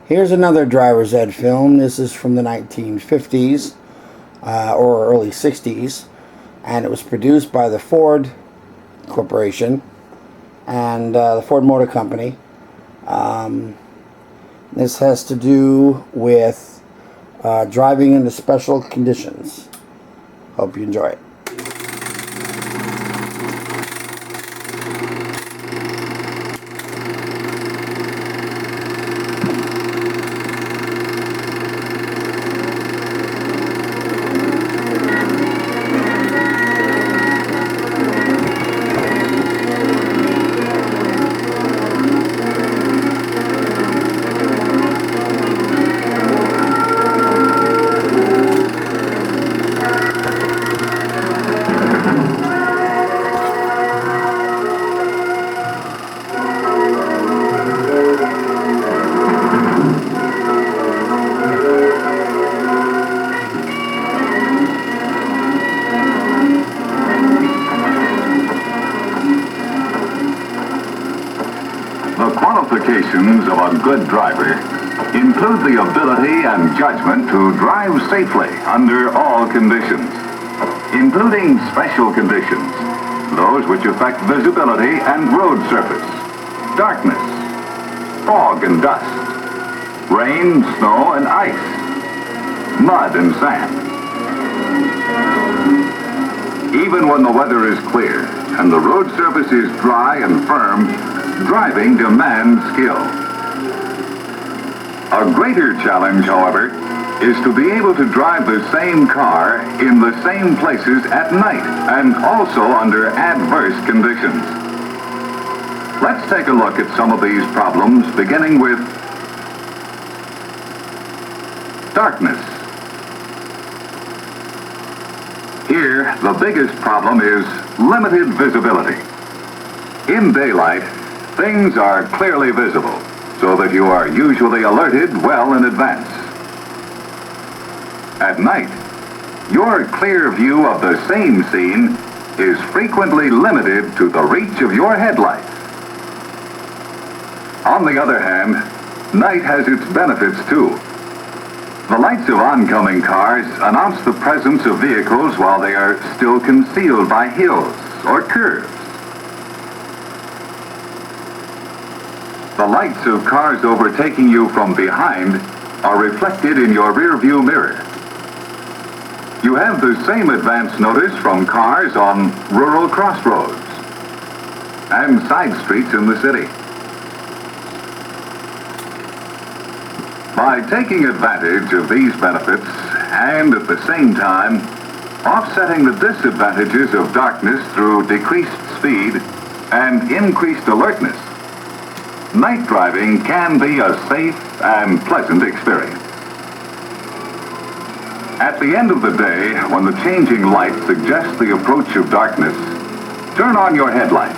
Here's another driver's ed film. This is from the 1950s or early 60s, and it was produced by the Ford Corporation and the Ford Motor Company. This has to do with driving under special conditions. Hope you enjoy it. Qualifications of a good driver include the ability and judgment to drive safely under all conditions, including special conditions, those which affect visibility and road surface, darkness, fog and dust, rain, snow and ice, mud and sand. Even when the weather is clear and the road surface is dry and firm, driving demands skill. A greater challenge, however, is to be able to drive the same car in the same places at night and also under adverse conditions. Let's take a look at some of these problems, beginning with darkness. Here, the biggest problem is limited visibility. In daylight, things are clearly visible, so that you are usually alerted well in advance. At night, your clear view of the same scene is frequently limited to the reach of your headlights. On the other hand, night has its benefits too. The lights of oncoming cars announce the presence of vehicles while they are still concealed by hills or curves. The lights of cars overtaking you from behind are reflected in your rearview mirror. You have the same advance notice from cars on rural crossroads and side streets in the city. By taking advantage of these benefits and at the same time offsetting the disadvantages of darkness through decreased speed and increased alertness, night driving can be a safe and pleasant experience. At the end of the day, when the changing light suggests the approach of darkness, turn on your headlights.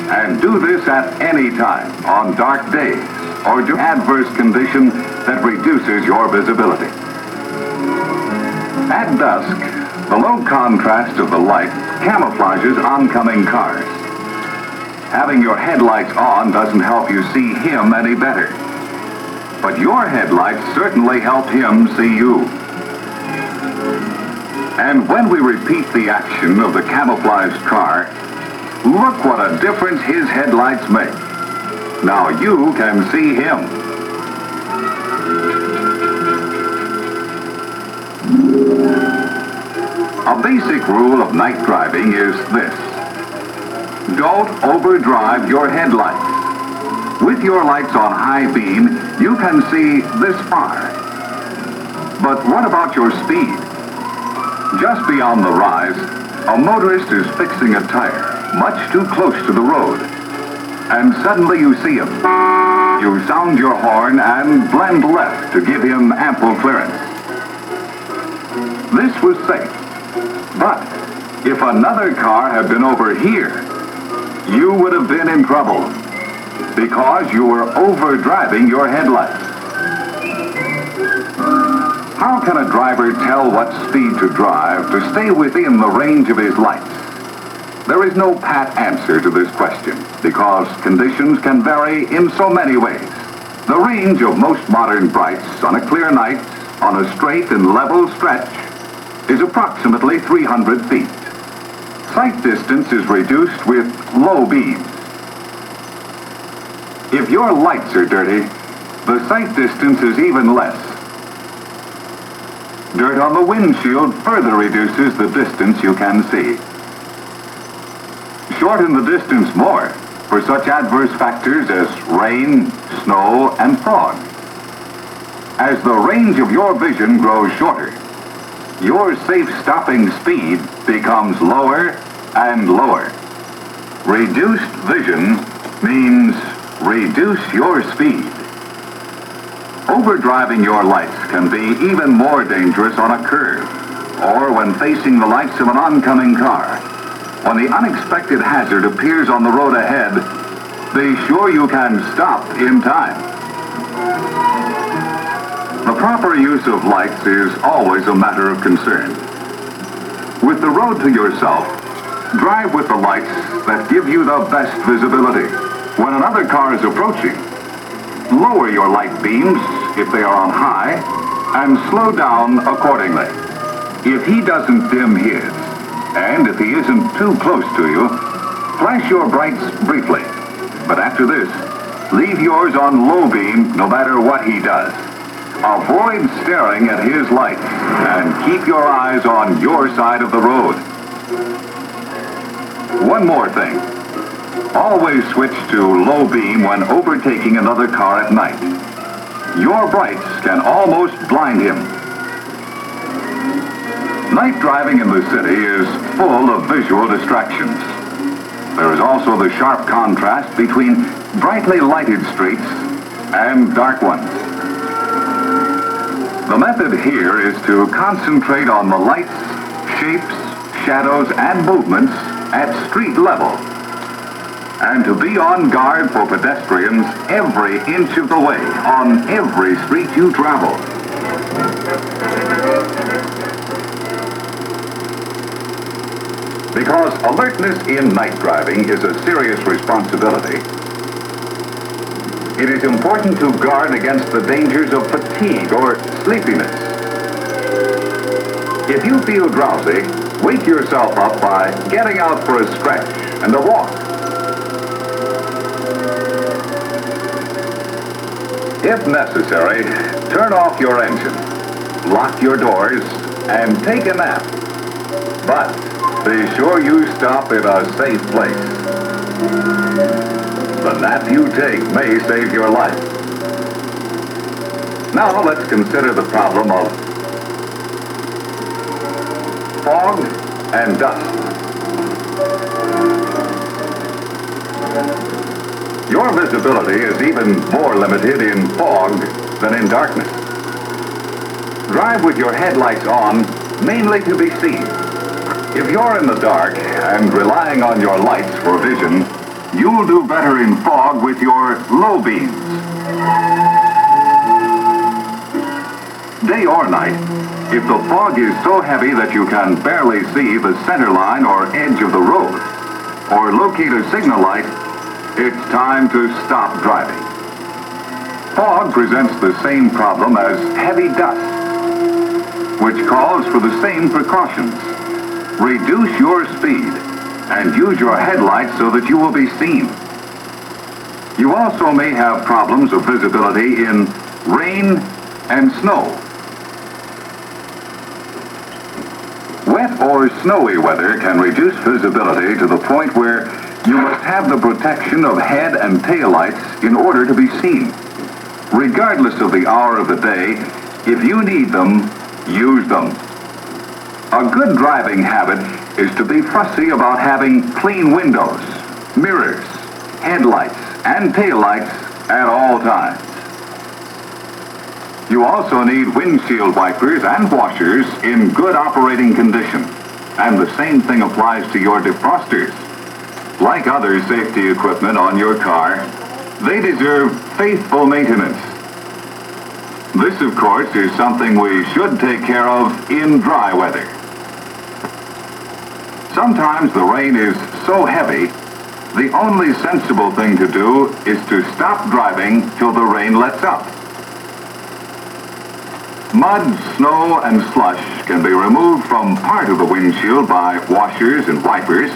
And do this at any time, on dark days, or to adverse condition that reduces your visibility. At dusk, the low contrast of the light camouflages oncoming cars. Having your headlights on doesn't help you see him any better. But your headlights certainly help him see you. And when we repeat the action of the camouflaged car, look what a difference his headlights make. Now you can see him. A basic rule of night driving is this: don't overdrive your headlights. With your lights on high beam, you can see this far. But what about your speed? Just beyond the rise, a motorist is fixing a tire much too close to the road. And suddenly you see him. You sound your horn and blend left to give him ample clearance. This was safe. But if another car had been over here, you would have been in trouble because you were overdriving your headlights. How can a driver tell what speed to drive to stay within the range of his lights? There is no pat answer to this question because conditions can vary in so many ways. The range of most modern brights on a clear night on a straight and level stretch is approximately 300 feet. Sight distance is reduced with low beams. If your lights are dirty, the sight distance is even less. Dirt on the windshield further reduces the distance you can see. Shorten the distance more for such adverse factors as rain, snow, and fog. As the range of your vision grows shorter, your safe stopping speed becomes lower and lower. Reduced vision means reduce your speed. Overdriving your lights can be even more dangerous on a curve or when facing the lights of an oncoming car. When the unexpected hazard appears on the road ahead, be sure you can stop in time. The proper use of lights is always a matter of concern. With the road to yourself, drive with the lights that give you the best visibility. When another car is approaching, lower your light beams if they are on high and slow down accordingly. If he doesn't dim his, and if he isn't too close to you, flash your brights briefly. But after this, leave yours on low beam no matter what he does. Avoid staring at his lights and keep your eyes on your side of the road. One more thing. Always switch to low beam when overtaking another car at night. Your brights can almost blind him. Night driving in the city is full of visual distractions. There is also the sharp contrast between brightly lighted streets and dark ones. The method here is to concentrate on the lights, shapes, shadows, and movements at street level, and to be on guard for pedestrians every inch of the way on every street you travel. Because alertness in night driving is a serious responsibility, it is important to guard against the dangers of fatigue or sleepiness. If you feel drowsy, wake yourself up by getting out for a stretch and a walk. If necessary, turn off your engine, lock your doors, and take a nap. But be sure you stop in a safe place. The nap you take may save your life. Now let's consider the problem of fog and dust. Your visibility is even more limited in fog than in darkness. Drive with your headlights on, mainly to be seen. If you're in the dark and relying on your lights for vision, you'll do better in fog with your low beams. Day or night, if the fog is so heavy that you can barely see the center line or edge of the road, or locate a signal light, it's time to stop driving. Fog presents the same problem as heavy dust, which calls for the same precautions. Reduce your speed and use your headlights so that you will be seen. You also may have problems of visibility in rain and snow. Wet or snowy weather can reduce visibility to the point where you must have the protection of head and tail lights in order to be seen. Regardless of the hour of the day, if you need them, use them. A good driving habit is to be fussy about having clean windows, mirrors, headlights, and taillights at all times. You also need windshield wipers and washers in good operating condition, and the same thing applies to your defrosters. Like other safety equipment on your car, they deserve faithful maintenance. This, of course, is something we should take care of in dry weather. Sometimes the rain is so heavy, the only sensible thing to do is to stop driving till the rain lets up. Mud, snow, and slush can be removed from part of the windshield by washers and wipers,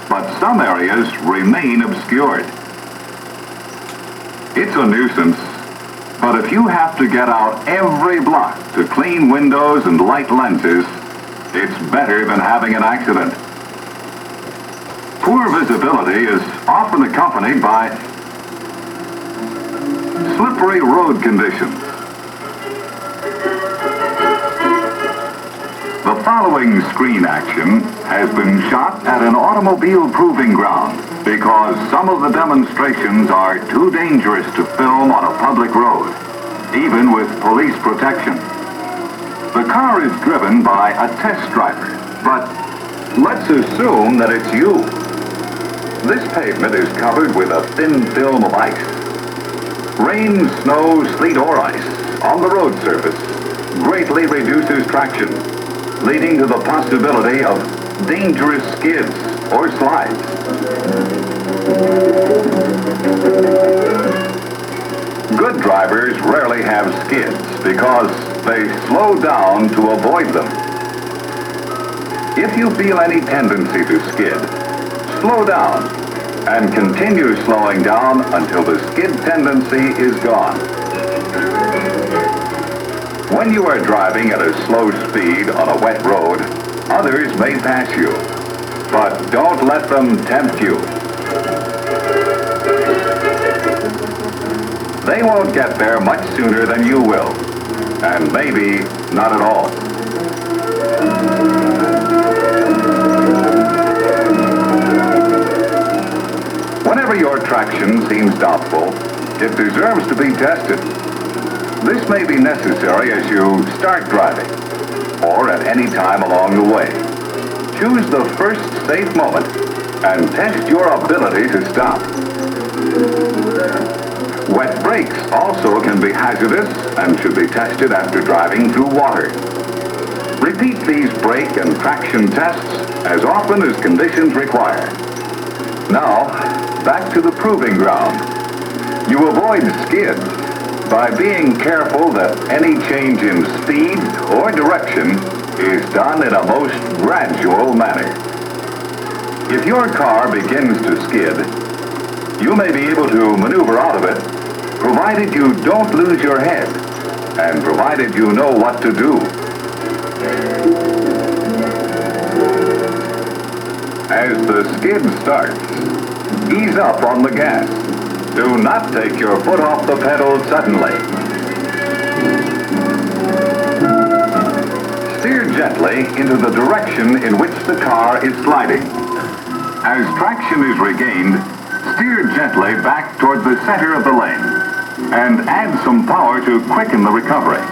but some areas remain obscured. It's a nuisance, but if you have to get out every block to clean windows and light lenses, it's better than having an accident. Poor visibility is often accompanied by slippery road conditions. The following screen action has been shot at an automobile proving ground because some of the demonstrations are too dangerous to film on a public road, even with police protection. The car is driven by a test driver, but let's assume that it's you. This pavement is covered with a thin film of ice. Rain, snow, sleet, or ice on the road surface greatly reduces traction, leading to the possibility of dangerous skids or slides. Good drivers rarely have skids because they slow down to avoid them. If you feel any tendency to skid, slow down and continue slowing down until the skid tendency is gone. When you are driving at a slow speed on a wet road, others may pass you, but don't let them tempt you. They won't get there much sooner than you will, and maybe not at all. Whenever your traction seems doubtful, it deserves to be tested. This may be necessary as you start driving, or at any time along the way. Choose the first safe moment and test your ability to stop. Wet brakes also can be hazardous and should be tested after driving through water. Repeat these brake and traction tests as often as conditions require. Now, back to the proving ground. You avoid skids by being careful that any change in speed or direction is done in a most gradual manner. If your car begins to skid, you may be able to maneuver out of it, provided you don't lose your head, and provided you know what to do. As the skid starts, ease up on the gas. Do not take your foot off the pedal suddenly. Steer gently into the direction in which the car is sliding. As traction is regained, steer gently back toward the center of the lane and add some power to quicken the recovery.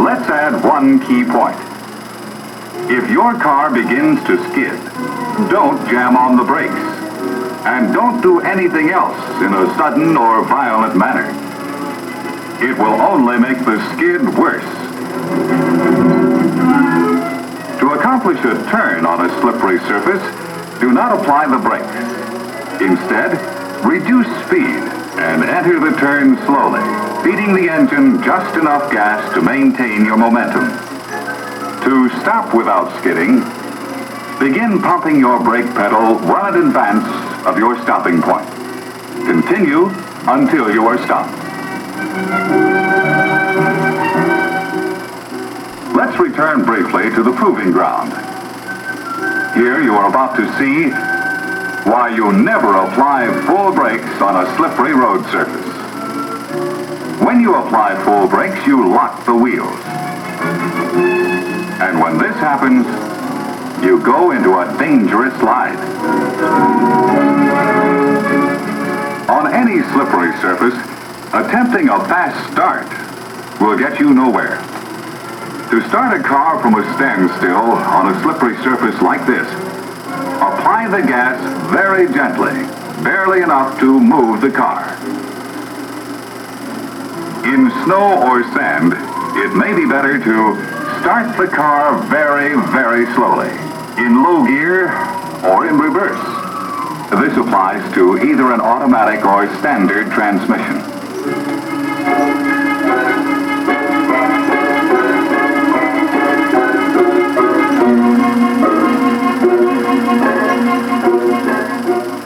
Let's add one key point. If your car begins to skid, don't jam on the brakes. And don't do anything else in a sudden or violent manner. It will only make the skid worse. To accomplish a turn on a slippery surface, do not apply the brakes. Instead, reduce speed and enter the turn slowly, feeding the engine just enough gas to maintain your momentum. To stop without skidding, begin pumping your brake pedal well in advance of your stopping point. Continue until you are stopped. Let's return briefly to the proving ground. Here you are about to see why you never apply full brakes on a slippery road surface. When you apply full brakes, you lock the wheels. And when this happens, you go into a dangerous slide. On any slippery surface, attempting a fast start will get you nowhere. To start a car from a standstill on a slippery surface like this, apply the gas very gently, barely enough to move the car. In snow or sand, it may be better to start the car very, very slowly, in low gear or in reverse. This applies to either an automatic or standard transmission.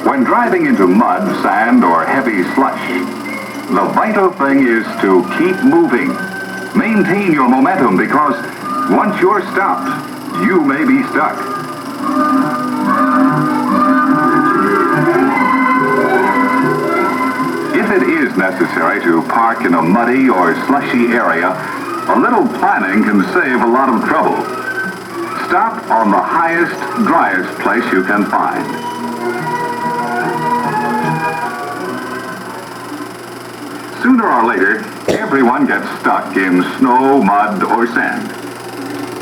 When driving into mud, sand, or heavy slush, the vital thing is to keep moving. Maintain your momentum because once you're stopped, you may be stuck. If it is necessary to park in a muddy or slushy area, a little planning can save a lot of trouble. Stop on the highest, driest place you can find. Sooner or later, everyone gets stuck in snow, mud, or sand.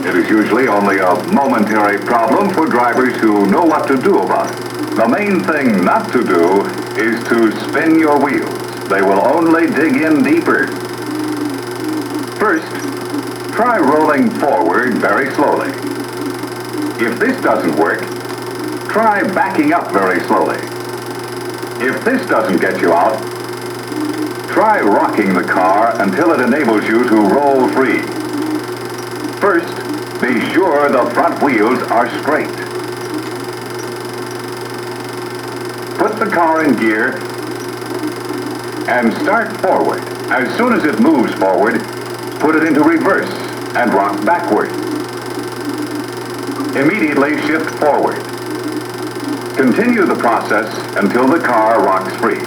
It is usually only a momentary problem for drivers who know what to do about it. The main thing not to do is to spin your wheels. They will only dig in deeper. First, try rolling forward very slowly. If this doesn't work, try backing up very slowly. If this doesn't get you out, try rocking the car until it enables you to roll free. First, be sure the front wheels are straight. Put the car in gear and start forward. As soon as it moves forward, put it into reverse and rock backward. Immediately shift forward. Continue the process until the car rocks free.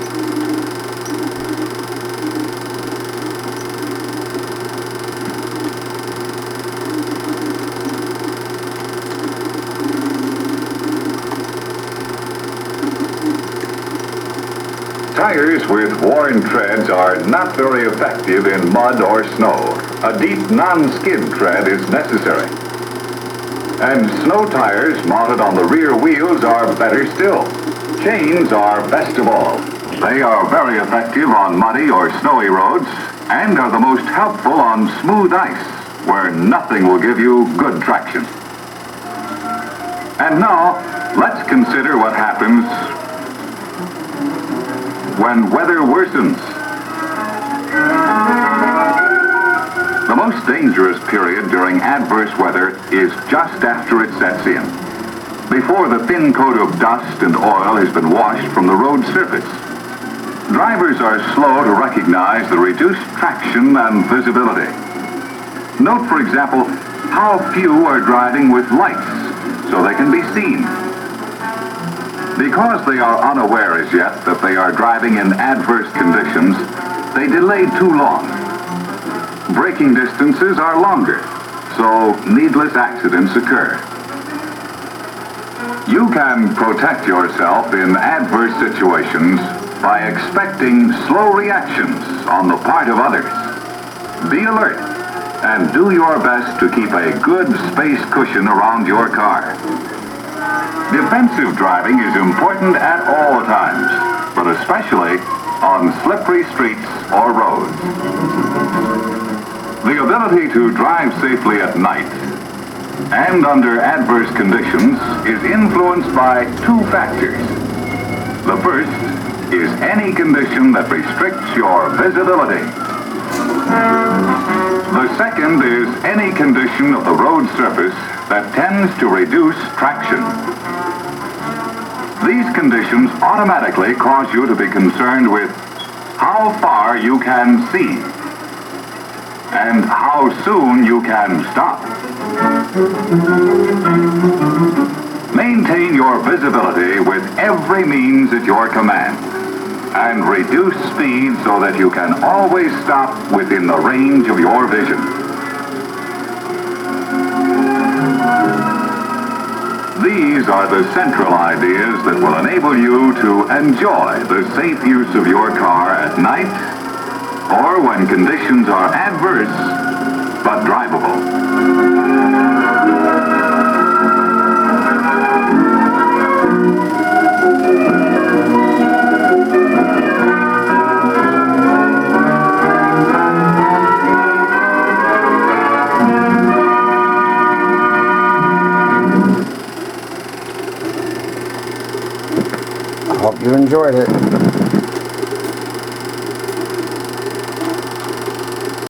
Tires with worn treads are not very effective in mud or snow. A deep non-skid tread is necessary. And snow tires mounted on the rear wheels are better still. Chains are best of all. They are very effective on muddy or snowy roads and are the most helpful on smooth ice, where nothing will give you good traction. And now, let's consider what happens when weather worsens. The most dangerous period during adverse weather is just after it sets in, before the thin coat of dust and oil has been washed from the road surface. Drivers are slow to recognize the reduced traction and visibility. Note, for example, how few are driving with lights so they can be seen. Because they are unaware as yet that they are driving in adverse conditions, they delay too long. Braking distances are longer, so needless accidents occur. You can protect yourself in adverse situations by expecting slow reactions on the part of others. Be alert and do your best to keep a good space cushion around your car. Defensive driving is important at all times, but especially on slippery streets or roads. The ability to drive safely at night and under adverse conditions is influenced by two factors. The first is any condition that restricts your visibility. The second is any condition of the road surface that tends to reduce traction. These conditions automatically cause you to be concerned with how far you can see and how soon you can stop. Maintain your visibility with every means at your command and reduce speed so that you can always stop within the range of your vision. These are the central ideas that will enable you to enjoy the safe use of your car at night or when conditions are adverse but drivable. enjoyed it.